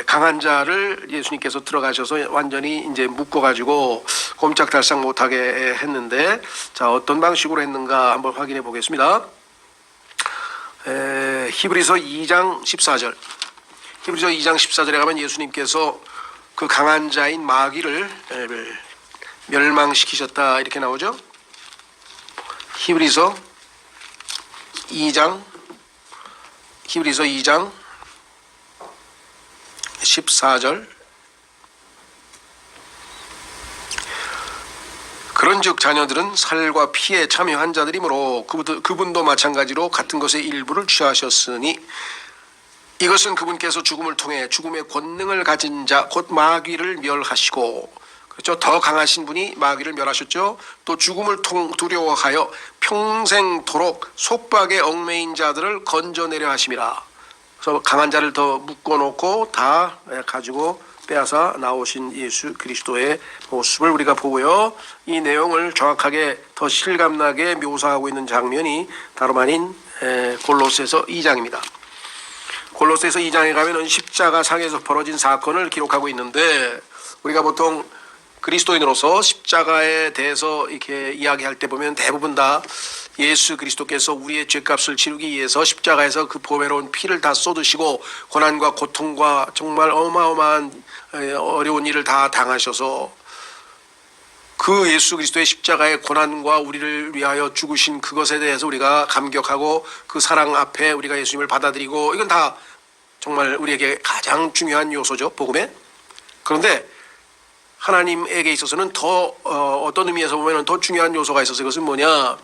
강한 자를 예수님께서 들어가셔서 완전히 이제 묶어가지고 꼼짝달싹 못하게 했는데, 자, 어떤 방식으로 했는가 한번 확인해 보겠습니다. 히브리서 2장 14절. 히브리서 2장 14절에 가면 예수님께서 그 강한 자인 마귀를 멸망시키셨다 이렇게 나오죠. 히브리서 2장 14절. 그런즉 자녀들은 살과 피에 참여한 자들이므로 그분도 마찬가지로 같은 것의 일부를 취하셨으니 이것은 그분께서 죽음을 통해 죽음의 권능을 가진 자 곧 마귀를 멸하시고, 그렇죠, 더 강하신 분이 마귀를 멸하셨죠. 또 죽음을 두려워하여 평생토록 속박에 얽매인 자들을 건져내려 하심이라. 그래서 강한 자를 더 묶어놓고 다 가지고 빼앗아 나오신 예수 그리스도의 모습을 우리가 보고요, 이 내용을 정확하게 더 실감나게 묘사하고 있는 장면이 다름 아닌 골로새서 2장입니다. 골로새서 2장에 가면은 십자가 상에서 벌어진 사건을 기록하고 있는데, 우리가 보통 그리스도인으로서 십자가에 대해서 이렇게 이야기할 때 보면 대부분 다 예수 그리스도께서 우리의 죄값을 치르기 위해서 십자가에서 그 보배로운 피를 다 쏟으시고 고난과 고통과 정말 어마어마한 어려운 일을 다 당하셔서 그 예수 그리스도의 십자가의 고난과 우리를 위하여 죽으신 그것에 대해서 우리가 감격하고 그 사랑 앞에 우리가 예수님을 받아들이고, 이건 다 정말 우리에게 가장 중요한 요소죠, 복음에. 그런데 하나님에게 있어서는 더 어떤 의미에서 보면 더 중요한 요소가 있어서, 그것은 뭐냐,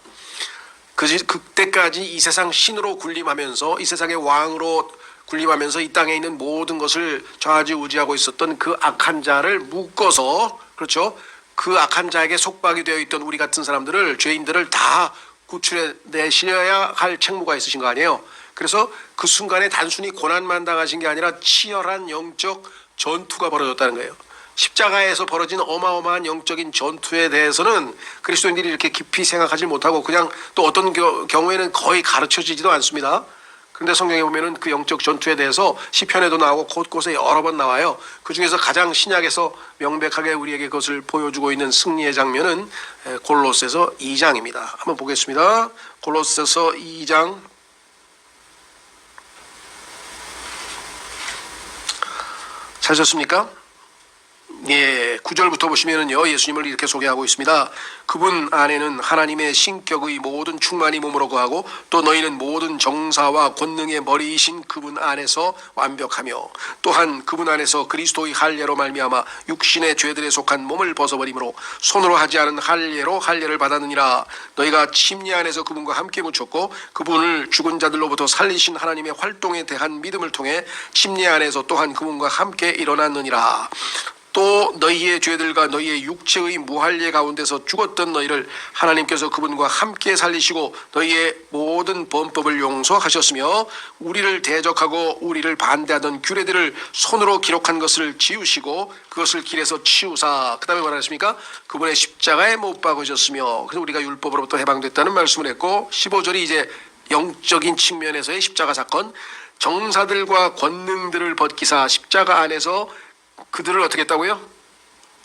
그때까지 이 세상 신으로 군림하면서 이 세상의 왕으로 군림하면서 이 땅에 있는 모든 것을 좌지우지하고 있었던 그 악한 자를 묶어서, 그렇죠, 그 악한 자에게 속박이 되어 있던 우리 같은 사람들을, 죄인들을 다 구출해 내셔야 할 책무가 있으신 거 아니에요. 그래서 그 순간에 단순히 고난만 당하신 게 아니라 치열한 영적 전투가 벌어졌다는 거예요. 십자가에서 벌어진 어마어마한 영적인 전투에 대해서는 그리스도인들이 이렇게 깊이 생각하지 못하고 그냥 또 어떤 경우에는 거의 가르쳐지지도 않습니다. 그런데 성경에 보면은 그 영적 전투에 대해서 시편에도 나오고 곳곳에 여러 번 나와요. 그 중에서 가장 신약에서 명백하게 우리에게 그것을 보여주고 있는 승리의 장면은 골로새서 2장입니다. 한번 보겠습니다. 골로새서 2장 찾으셨습니까? 예, 9절부터 보시면은요, 예수님을 이렇게 소개하고 있습니다. 그분 안에는 하나님의 신격의 모든 충만이 몸으로 거하고 또 너희는 모든 정사와 권능의 머리이신 그분 안에서 완벽하며 또한 그분 안에서 그리스도의 할례로 말미암아 육신의 죄들에 속한 몸을 벗어버림으로 손으로 하지 않은 할례로 할례를 받았느니라. 너희가 침례 안에서 그분과 함께 묻혔고 그분을 죽은 자들로부터 살리신 하나님의 활동에 대한 믿음을 통해 침례 안에서 또한 그분과 함께 일어났느니라. 또 너희의 죄들과 너희의 육체의 무할례 가운데서 죽었던 너희를 하나님께서 그분과 함께 살리시고 너희의 모든 범법을 용서하셨으며 우리를 대적하고 우리를 반대하던 규례들을 손으로 기록한 것을 지우시고 그것을 길에서 치우사, 그 다음에 뭐라 했습니까? 그분의 십자가에 못 박으셨으며, 그래서 우리가 율법으로부터 해방됐다는 말씀을 했고, 15절이 이제 영적인 측면에서의 십자가 사건, 정사들과 권능들을 벗기사 십자가 안에서 그들을 어떻게 했다고요?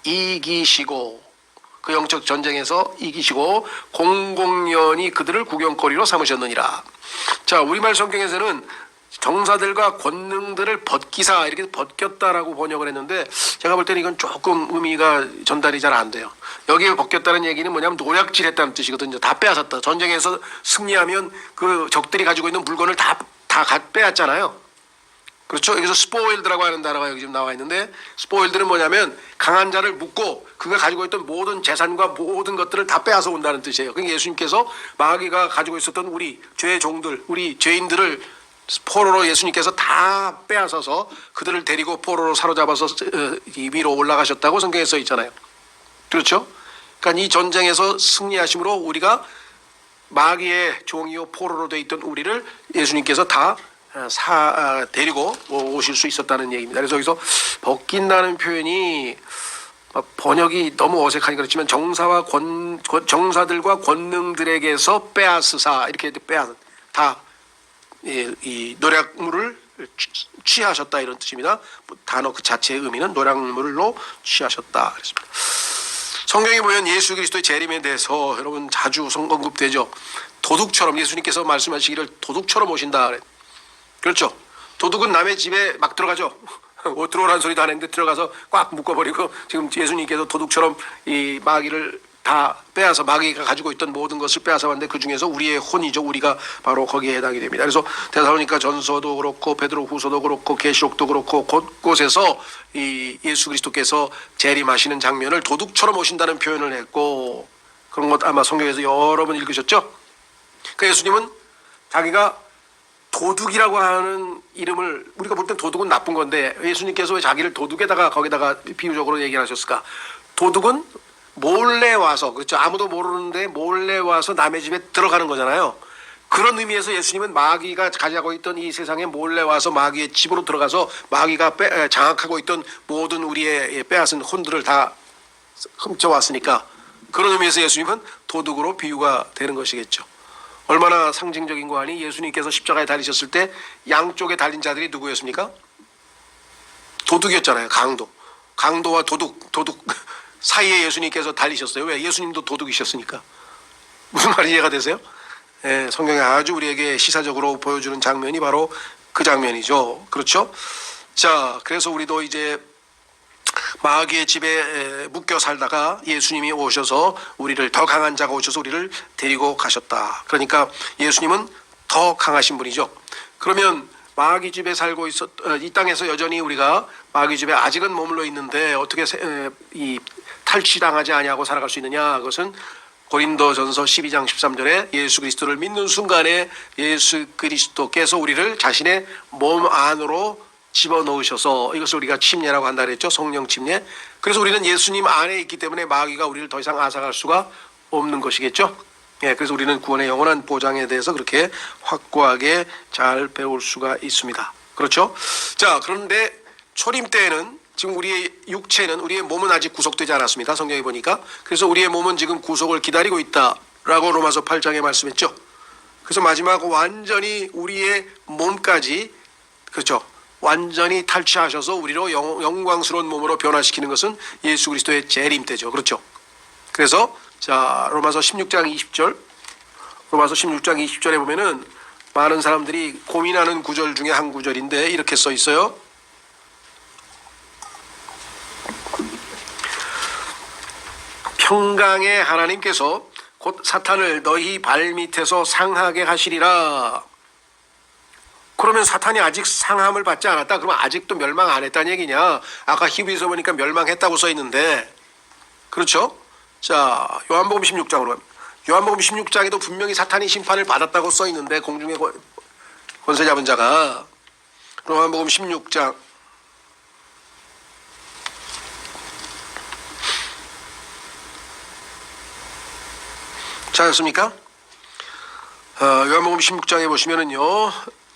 이기시고, 그 영적 전쟁에서 이기시고 공공연히 그들을 구경거리로 삼으셨느니라. 자, 우리말 성경에서는 정사들과 권능들을 벗기사 이렇게 벗겼다라고 번역을 했는데, 제가 볼 때는 이건 조금 의미가 전달이 잘 안 돼요. 여기에 벗겼다는 얘기는 뭐냐면 노략질했다는 뜻이거든요. 다 빼앗았다. 전쟁에서 승리하면 그 적들이 가지고 있는 물건을 다 빼앗잖아요. 그렇죠. 여기서 스포일드라고 하는 단어가 여기 지금 나와 있는데, 스포일드는 뭐냐면 강한 자를 묶고 그가 가지고 있던 모든 재산과 모든 것들을 다 빼앗아 온다는 뜻이에요. 그러니까 예수님께서 마귀가 가지고 있었던 우리 죄의 종들, 우리 죄인들을 포로로 예수님께서 다 빼앗아서 그들을 데리고 포로로 사로잡아서 위로 올라가셨다고 성경에 써 있잖아요. 그렇죠. 그러니까 이 전쟁에서 승리하심으로 우리가 마귀의 종이요 포로로 돼 있던 우리를 예수님께서 다 데리고 오실 수 있었다는 얘기입니다. 그래서 여기서 벗긴다는 표현이 번역이 너무 어색하니 그렇지만 정사들과 권능들에게서 빼앗으사, 이렇게 이 노략물을 취하셨다 이런 뜻입니다. 단어 그 자체의 의미는 노량물로 취하셨다 그랬습니다. 성경에 보면 예수 그리스도의 재림에 대해서 여러분 자주 언급되죠. 도둑처럼 예수님께서 말씀하시기를 도둑처럼 오신다 그래. 그렇죠. 도둑은 남의 집에 막 들어가죠. 들어오라는 소리도 안 했는데 들어가서 꽉 묶어버리고 지금 예수님께서 도둑처럼 이 마귀를 다 빼앗아 마귀가 가지고 있던 모든 것을 빼앗아 왔는데 그 중에서 우리의 혼이죠. 우리가 바로 거기에 해당이 됩니다. 그래서 데살로니가 전서도 그렇고 베드로 후서도 그렇고 계시록도 그렇고 곳곳에서 이 예수 그리스도께서 재림하시는 장면을 도둑처럼 오신다는 표현을 했고 그런 것 아마 성경에서 여러 번 읽으셨죠. 그 예수님은 자기가 도둑이라고 하는 이름을 우리가 볼 땐 도둑은 나쁜 건데 예수님께서 왜 자기를 도둑에다가 거기다가 비유적으로 얘기를 하셨을까? 도둑은 몰래 와서 그렇죠. 아무도 모르는데 몰래 와서 남의 집에 들어가는 거잖아요. 그런 의미에서 예수님은 마귀가 가지고 있던 이 세상에 몰래 와서 마귀의 집으로 들어가서 마귀가 장악하고 있던 모든 우리의 빼앗은 혼들을 다 훔쳐왔으니까 그런 의미에서 예수님은 도둑으로 비유가 되는 것이겠죠. 얼마나 상징적인 거 아니? 예수님께서 십자가에 달리셨을 때 양쪽에 달린 자들이 누구였습니까? 도둑이었잖아요. 강도와 도둑 사이에 예수님께서 달리셨어요. 왜? 예수님도 도둑이셨으니까. 무슨 말이 이해가 되세요? 예, 성경에 아주 우리에게 시사적으로 보여주는 장면이 바로 그 장면이죠. 그렇죠? 자, 그래서 우리도 이제 마귀의 집에 묶여 살다가 예수님이 오셔서 우리를 더 강한 자가 오셔서 우리를 데리고 가셨다. 그러니까 예수님은 더 강하신 분이죠. 그러면 마귀 집에 살고 이 땅에서 여전히 우리가 마귀 집에 아직은 머물러 있는데 어떻게 이 탈취당하지 아니하고 살아갈 수 있느냐? 그것은 고린도전서 12장 13절에 예수 그리스도를 믿는 순간에 예수 그리스도께서 우리를 자신의 몸 안으로 집어넣으셔서 이것을 우리가 침례라고 한다 그랬죠. 성령 침례. 그래서 우리는 예수님 안에 있기 때문에 마귀가 우리를 더 이상 앗아갈 수가 없는 것이겠죠. 예, 그래서 우리는 구원의 영원한 보장에 대해서 그렇게 확고하게 잘 배울 수가 있습니다. 그렇죠? 자, 그런데 초림 때에는 지금 우리의 육체는 우리의 몸은 아직 구속되지 않았습니다. 성경에 보니까. 그래서 우리의 몸은 지금 구속을 기다리고 있다라고 로마서 8장에 말씀했죠. 그래서 마지막 완전히 우리의 몸까지 그렇죠. 완전히 탈취하셔서 우리로 영광스러운 몸으로 변화시키는 것은 예수 그리스도의 재림 때죠. 그렇죠. 그래서 자 로마서 16장 20절에 보면은 많은 사람들이 고민하는 구절 중에 한 구절인데 이렇게 써 있어요. 평강의 하나님께서 곧 사탄을 너희 발밑에서 상하게 하시리라. 그러면 사탄이 아직 상함을 받지 않았다. 그러면 아직도 멸망 안 했다는 얘기냐? 아까 히브리서 보니까 멸망했다고 써 있는데 그렇죠? 자 요한복음 16장으로 갑니다. 요한복음 16장에도 분명히 사탄이 심판을 받았다고 써 있는데 공중의 권세 잡은 자가 요한복음 16장 찾았습니까? 요한복음 16장에 보시면은요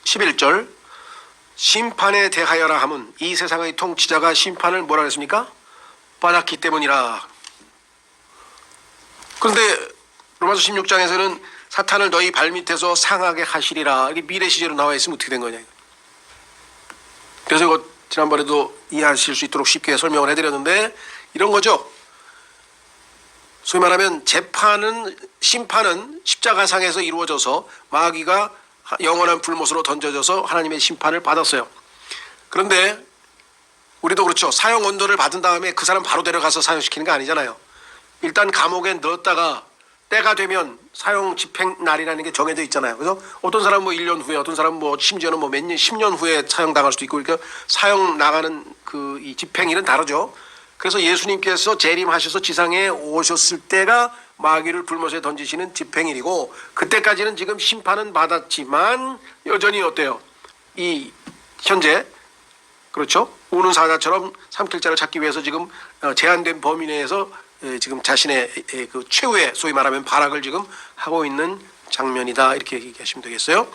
11절 심판에 대하여라 함은 이 세상의 통치자가 심판을 뭐라 했습니까? 받았기 때문이라. 그런데 로마서 16장에서는 사탄을 너희 발밑에서 상하게 하시리라. 이게 미래 시제로 나와 있으면 어떻게 된 거냐. 그래서 이거 지난번에도 이해하실 수 있도록 쉽게 설명을 해드렸는데 이런 거죠. 소위 말하면 심판은 십자가상에서 이루어져서 마귀가 영원한 불못으로 던져져서 하나님의 심판을 받았어요. 그런데 우리도 그렇죠. 사형 언도를 받은 다음에 그 사람 바로 데려가서 사형시키는 거 아니잖아요. 일단 감옥에 넣었다가 때가 되면 사형 집행 날이라는 게 정해져 있잖아요. 그래서 어떤 사람은 뭐 1년 후에 어떤 사람은 뭐 심지어는 뭐 몇 년, 10년 후에 사형당할 수도 있고 그러니까 사형 나가는 그 이 집행일은 다르죠. 그래서 예수님께서 재림하셔서 지상에 오셨을 때가 마귀를 불못에 던지시는 집행일이고 그때까지는 지금 심판은 받았지만 여전히 어때요? 이 현재 그렇죠? 우는 사자처럼 삼킬 자를 찾기 위해서 지금 제한된 범위 내에서 지금 자신의 그 최후의 소위 말하면 발악을 지금 하고 있는 장면이다 이렇게 얘기하시면 되겠어요.